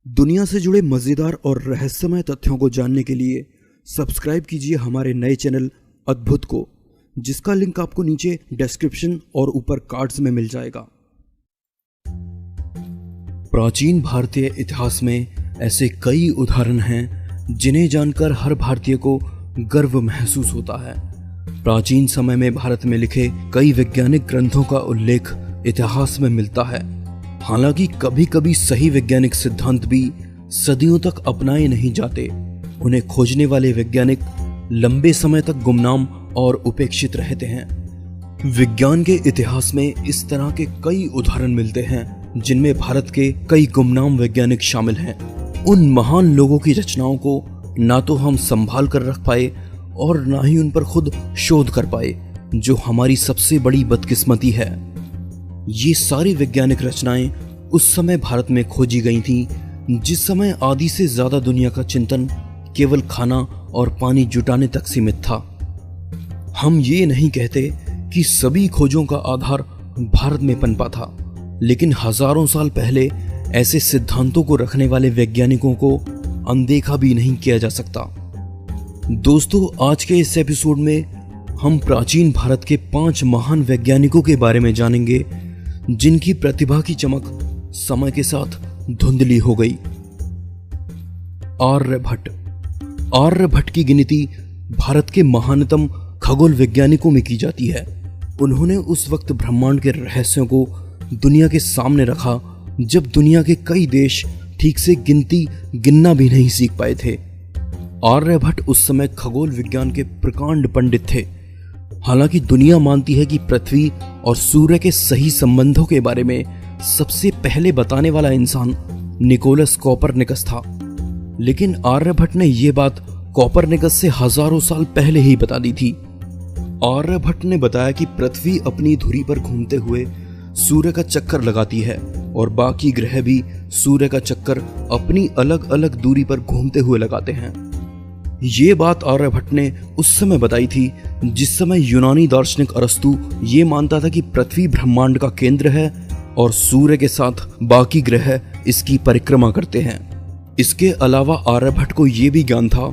दुनिया से जुड़े मज़ेदार और रहस्यमय तथ्यों को जानने के लिए सब्सक्राइब कीजिए हमारे नए चैनल अद्भुत को, जिसका लिंक आपको नीचे डिस्क्रिप्शन और ऊपर कार्ड्स में मिल जाएगा। प्राचीन भारतीय इतिहास में ऐसे कई उदाहरण हैं जिन्हें जानकर हर भारतीय को गर्व महसूस होता है। प्राचीन समय में भारत में लिखे कई वैज्ञानिक ग्रंथों का उल्लेख इतिहास में मिलता है। हालांकि कभी कभी सही वैज्ञानिक सिद्धांत भी सदियों तक अपनाए नहीं जाते। उन्हें खोजने वाले वैज्ञानिक लंबे समय तक गुमनाम और उपेक्षित रहते हैं। विज्ञान के इतिहास में इस तरह के कई उदाहरण मिलते हैं जिनमें भारत के कई गुमनाम वैज्ञानिक शामिल हैं। उन महान लोगों की रचनाओं को ना तो हम संभाल कर रख पाए और ना ही उन पर खुद शोध कर पाए, जो हमारी सबसे बड़ी बदकिस्मती है। ये सारी वैज्ञानिक रचनाएं उस समय भारत में खोजी गई थीं जिस समय आधी से ज्यादा दुनिया का चिंतन केवल खाना और पानी जुटाने तक सीमित था। हम ये नहीं कहते कि सभी खोजों का आधार भारत में पनपा था, लेकिन हजारों साल पहले ऐसे सिद्धांतों को रखने वाले वैज्ञानिकों को अनदेखा भी नहीं किया जा सकता। दोस्तों, आज के इस एपिसोड में हम प्राचीन भारत के 5 महान वैज्ञानिकों के बारे में जानेंगे जिनकी प्रतिभा की चमक समय के साथ धुंधली हो गई। आर्यभट्ट की गिनती भारत के महानतम खगोल वैज्ञानिकों में की जाती है। उन्होंने उस वक्त ब्रह्मांड के रहस्यों को दुनिया के सामने रखा जब दुनिया के कई देश ठीक से गिनना भी नहीं सीख पाए थे। आर्यभट्ट उस समय खगोल विज्ञान के प्रकांड पंडित थे। हालांकि दुनिया मानती है कि पृथ्वी और सूर्य के सही संबंधों के बारे में सबसे पहले बताने वाला इंसान निकोलस कोपरनिकस था, लेकिन आर्यभट्ट ने यह बात कोपरनिकस से हजारों साल पहले ही बता दी थी। आर्यभट्ट ने बताया कि पृथ्वी अपनी धुरी पर घूमते हुए सूर्य का चक्कर लगाती है और बाकी ग्रह भी सूर्य का चक्कर अपनी अलग अलग दूरी पर घूमते हुए लगाते हैं। ये बात आर्यभट्ट ने उस समय बताई थी जिस समय यूनानी दार्शनिक अरस्तु ये मानता था कि पृथ्वी ब्रह्मांड का केंद्र है और सूर्य के साथ बाकी ग्रह इसकी परिक्रमा करते हैं। इसके अलावा आर्यभट्ट को यह भी ज्ञान था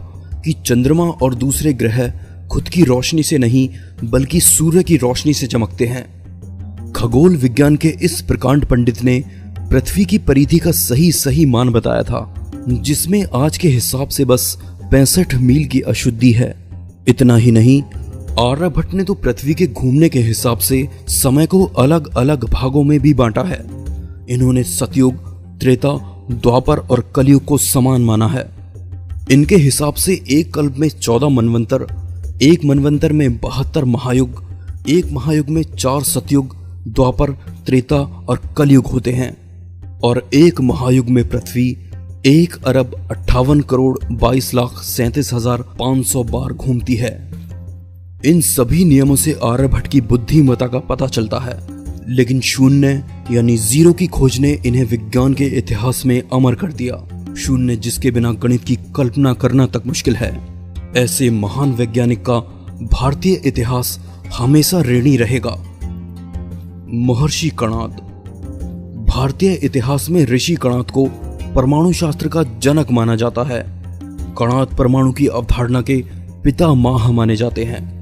कि चंद्रमा और दूसरे ग्रह खुद की रोशनी से नहीं बल्कि सूर्य की रोशनी से चमकते हैं। खगोल विज्ञान के इस प्रकांड पंडित ने पृथ्वी की परिधि का सही मान बताया था, जिसमें आज के हिसाब से बस 65 मील की अशुद्धि है। इतना ही नहीं, आर्यभट्ट ने तो पृथ्वी के घूमने के हिसाब से समय को अलग अलग भागों में भी बांटा है। इन्होंने सतयुग, त्रेता, द्वापर और कलयुग को समान माना है। इनके हिसाब से एक कल्प में 14 मनवंतर, एक मनवंतर में 72 महायुग, एक महायुग में 4 सतयुग, द्वापर, त्रेता और कलयुग होते हैं और एक महायुग में पृथ्वी 1,58,22,37,500 बार घूमती है। इन सभी नियमों से आर्यभट्ट की बुद्धिमत्ता का पता चलता है, लेकिन शून्य यानी जीरो की खोज ने इन्हें विज्ञान के इतिहास में अमर कर दिया। शून्य जिसके बिना गणित की कल्पना करना तक मुश्किल है। ऐसे महान वैज्ञानिक का भारतीय इतिहास हमेशा ऋणी रहेगा। महर्षि कणाद। भारतीय इतिहास में ऋषि कणाद को परमाणु शास्त्र का जनक माना जाता है। कणाद परमाणु की अवधारणा के पितामह माने जाते हैं।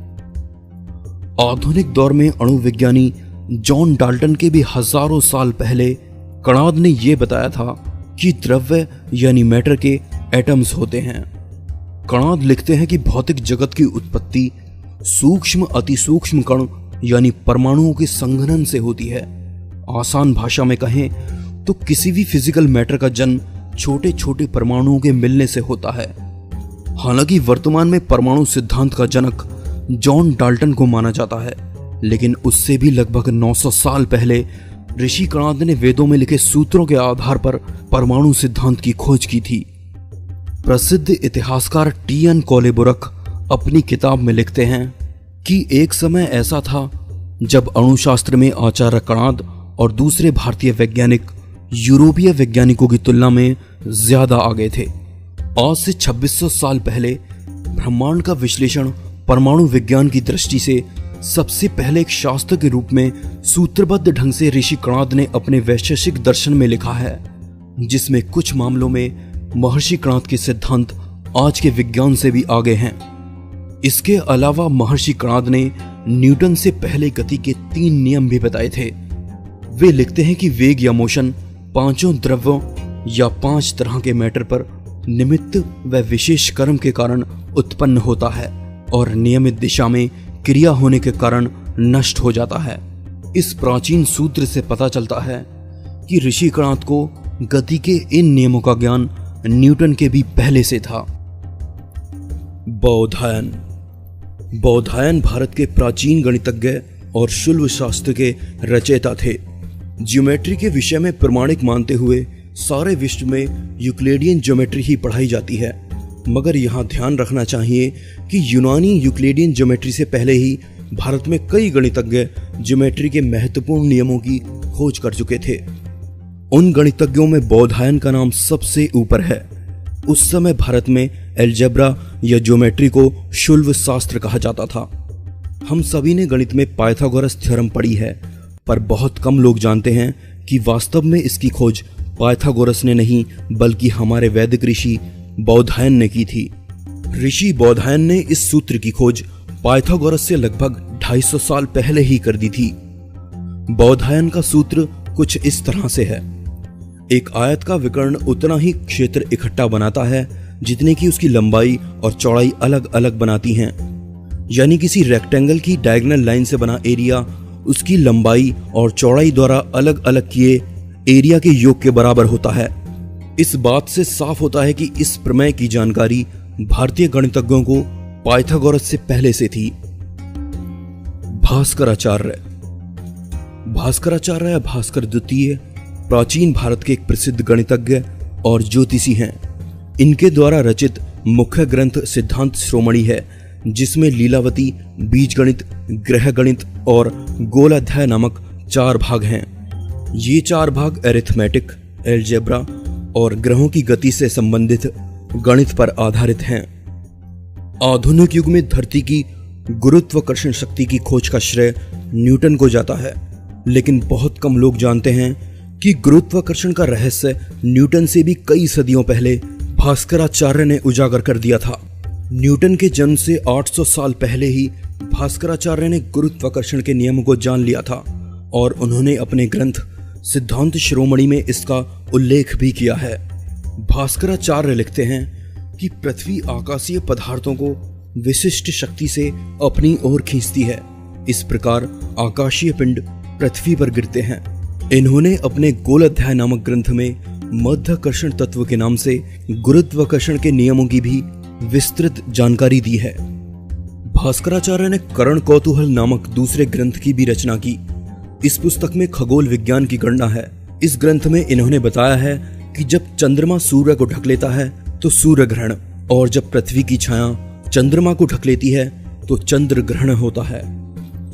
आधुनिक दौर में अणु विज्ञानी जॉन डाल्टन के भी हजारों साल पहले कणाद ने यह बताया था कि द्रव्य यानी मैटर के एटम्स होते हैं। कणाद लिखते हैं कि भौतिक जगत की उत्पत्ति सूक्ष्म अतिसूक्ष्म कण यानी परमाणुओं के संघनन से होती है। आसान भाषा में कहें तो किसी भी फिजिकल मैटर का जन्म छोटे छोटे परमाणुओं के मिलने से होता है। हालांकि वर्तमान में परमाणु सिद्धांत का जनक जॉन डाल्टन को माना जाता है, लेकिन उससे भी लगभग 900 साल पहले ऋषि कणाद ने वेदों में लिखे सूत्रों के आधार पर परमाणु सिद्धांत की खोज की थी। प्रसिद्ध इतिहासकार टी.एन. कोलेबोरक अपनी किताब में लिखते हैं कि एक समय ऐसा था जब अणुशास्त्र में आचार्य कणाद और दूसरे भारतीय वैज्ञानिक यूरोपीय वैज्ञानिकों की तुलना में ज्यादा आगे थे। आज से 2600 साल पहले ब्रह्मांड का विश्लेषण परमाणु विज्ञान की दृष्टि से सबसे पहले एक शास्त्र के रूप में सूत्रबद्ध ढंग से ऋषि कणाद ने अपने वैशेषिक दर्शन में लिखा है। जिसमें कुछ मामलों में महर्षि क्रांत के सिद्धांत आज के विज्ञान से भी आगे हैं। इसके अलावा महर्षि क्रांत ने न्यूटन से पहले गति के 3 नियम भी बताए थे। वे लिखते हैं कि वेग या मोशन 5 द्रव्यों या 5 तरह के मैटर पर निमित्त व विशेष कर्म के कारण उत्पन्न होता है और नियमित दिशा में क्रिया होने के कारण नष्ट हो जाता है। इस प्राचीन सूत्र से पता चलता है कि ऋषि क्रांत को गति के इन नियमों का ज्ञान न्यूटन के भी पहले से था। बौधायन। बौधायन भारत के प्राचीन गणितज्ञ और शुल्ब शास्त्र के रचयिता थे। ज्योमेट्री के विषय में प्रमाणिक मानते हुए सारे विश्व में यूक्लिडियन ज्योमेट्री ही पढ़ाई जाती है, मगर यहाँ ध्यान रखना चाहिए कि यूनानी यूक्लिडियन ज्योमेट्री से पहले ही भारत में कई गणितज्ञ ज्योमेट्री के महत्वपूर्ण नियमों की खोज कर चुके थे। उन गणितज्ञों में बौधायन का नाम सबसे ऊपर है। उस समय भारत में एलजेब्रा या ज्योमेट्री को शुल्ब शास्त्र कहा जाता था। हम सभी ने गणित में पाइथागोरस थ्योरम पढ़ी है, पर बहुत कम लोग जानते हैं कि वास्तव में इसकी खोज पाइथागोरस ने नहीं बल्कि हमारे वैदिक ऋषि बौधायन ने की थी। ऋषि बौधायन ने इस सूत्र की खोज पाइथागोरस से लगभग 250 साल पहले ही कर दी थी। बौधायन का सूत्र कुछ इस तरह से है। एक आयत का विकर्ण उतना ही क्षेत्र इकट्ठा बनाता है जितने की उसकी लंबाई और चौड़ाई अलग अलग बनाती हैं। यानी किसी रेक्टेंगल की डायगोनल लाइन से बना एरिया उसकी लंबाई और चौड़ाई द्वारा अलग अलग किए एरिया के योग के बराबर होता है। इस बात से साफ होता है कि इस प्रमेय की जानकारी भारतीय गणितज्ञों को पाइथागोरस से पहले से थी। भास्कराचार्य। भास्कराचार्य भास्कर द्वितीय प्राचीन भारत के एक प्रसिद्ध गणितज्ञ और ज्योतिषी हैं। इनके द्वारा रचित मुख्य ग्रंथ सिद्धांत शिरोमणि है, जिसमें लीलावती, बीजगणित, ग्रह गणित और गोलाध्याय नामक 4 भाग हैं। ये 4 भाग एरिथमेटिक, एलजेब्रा और ग्रहों की गति से संबंधित गणित पर आधारित हैं। आधुनिक युग में धरती की गुरुत्वाकर्षण शक्ति की खोज का श्रेय न्यूटन को जाता है, लेकिन बहुत कम लोग जानते हैं कि गुरुत्वाकर्षण का रहस्य न्यूटन से भी कई सदियों पहले भास्कराचार्य ने उजागर कर दिया था। न्यूटन के जन्म से 800 साल पहले ही भास्कराचार्य ने गुरुत्वाकर्षण के नियमों को जान लिया था और उन्होंने अपने ग्रंथ सिद्धांत शिरोमणि में इसका उल्लेख भी किया है। भास्कराचार्य लिखते हैं कि पृथ्वी आकाशीय पदार्थों को विशिष्ट शक्ति से अपनी ओर खींचती है। इस प्रकार आकाशीय पिंड पृथ्वी पर गिरते हैं। इन्होंने अपने गोलाध्याय नामक ग्रंथ में मध्याकर्षण तत्व के नाम से गुरुत्वाकर्षण के नियमों की भी विस्तृत जानकारी दी है। भास्कराचार्य ने करण कौतूहल नामक दूसरे ग्रंथ की भी रचना की। इस पुस्तक में खगोल विज्ञान की गणना है। इस ग्रंथ में इन्होंने बताया है कि जब चंद्रमा सूर्य को ढक लेता है तो सूर्य ग्रहण, और जब पृथ्वी की छाया चंद्रमा को ढक लेती है तो चंद्र ग्रहण होता है।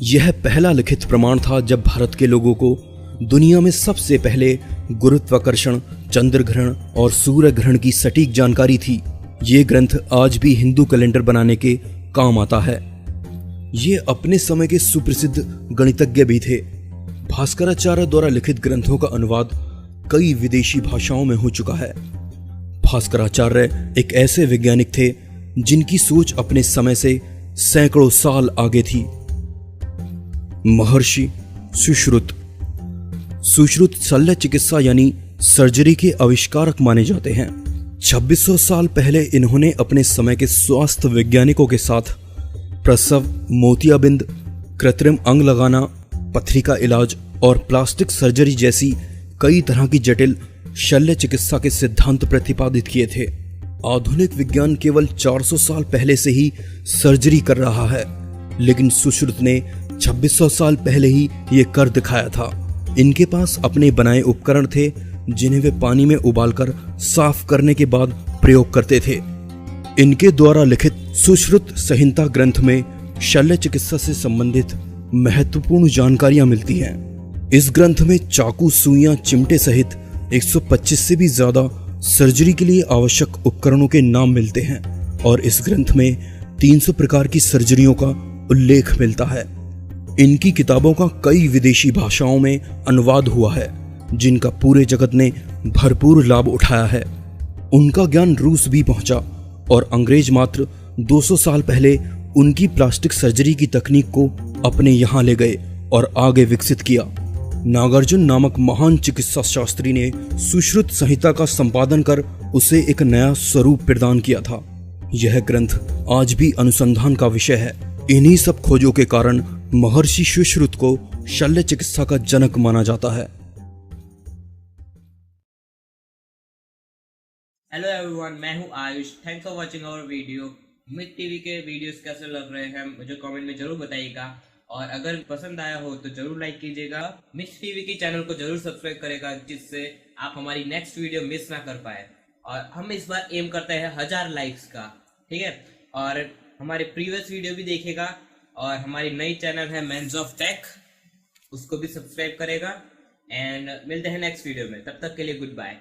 यह पहला लिखित प्रमाण था जब भारत के लोगों को दुनिया में सबसे पहले गुरुत्वाकर्षण, चंद्र ग्रहण और सूर्य ग्रहण की सटीक जानकारी थी। ये ग्रंथ आज भी हिंदू कैलेंडर बनाने के काम आता है। ये अपने समय के सुप्रसिद्ध गणितज्ञ भी थे। भास्कराचार्य द्वारा लिखित ग्रंथों का अनुवाद कई विदेशी भाषाओं में हो चुका है। भास्कराचार्य एक ऐसे वैज्ञानिक थे जिनकी सोच अपने समय से सैकड़ों साल आगे थी। महर्षि सुश्रुत। सुश्रुत शल्य चिकित्सा यानी सर्जरी के आविष्कारक माने जाते हैं। 2600 साल पहले इन्होंने अपने समय के स्वास्थ्य वैज्ञानिकों के साथ प्रसव, मोतियाबिंद, कृत्रिम अंग लगाना, पथरी का इलाज और प्लास्टिक सर्जरी जैसी कई तरह की जटिल शल्य चिकित्सा के सिद्धांत प्रतिपादित किए थे। आधुनिक विज्ञान केवल 400 साल पहले से ही सर्जरी कर रहा है, लेकिन सुश्रुत ने 2600 साल पहले ही ये कर दिखाया था। इनके पास अपने बनाए उपकरण थे जिन्हें वे पानी में उबालकर साफ करने के बाद प्रयोग करते थे। इनके द्वारा लिखित सुश्रुत संहिता ग्रंथ में शल्य चिकित्सा से संबंधित महत्वपूर्ण जानकारियां मिलती हैं। इस ग्रंथ में चाकू, सुइयां, चिमटे सहित 125 से भी ज्यादा सर्जरी के लिए आवश्यक उपकरणों के नाम मिलते हैं और इस ग्रंथ में 300 प्रकार की सर्जरियों का उल्लेख मिलता है। इनकी किताबों का कई विदेशी भाषाओं में अनुवाद हुआ है। जिनका पूरे जगत ने भरपूर लाभ उठाया है। उनका ज्ञान रूस भी पहुंचा और अंग्रेज मात्र 200 साल पहले उनकी प्लास्टिक सर्जरी की तकनीक को अपने यहाँ ले गए और आगे विकसित किया। नागार्जुन नामक महान चिकित्सा शास्त्री ने सुश्रुत संहिता का संपादन कर उसे एक नया स्वरूप प्रदान किया था। यह ग्रंथ आज भी अनुसंधान का विषय है। इन्हीं सब खोजों के कारण महर्षि सुश्रुत को शल्य चिकित्सा का जनक माना जाता है। हेलो एवरीवन, मैं हूं Ayush. Thanks for watching our video. मिथ टीवी के वीडियोस कैसे लग रहे हैं मुझे कमेंट में जरूर बताइएगा, और अगर पसंद आया हो तो जरूर लाइक कीजिएगा। मिथ टीवी की चैनल को जरूर सब्सक्राइब करेगा, जिससे आप हमारी नेक्स्ट वीडियो मिस ना कर पाए। और हम इस बार एम करते हैं 1000 लाइक्स का, ठीक है। और हमारे प्रीवियस वीडियो भी देखेगा, और हमारी नई चैनल है मेंस ऑफ टेक, उसको भी सब्सक्राइब करेगा। एंड मिलते हैं नेक्स्ट वीडियो में, तब तक के लिए गुड बाय।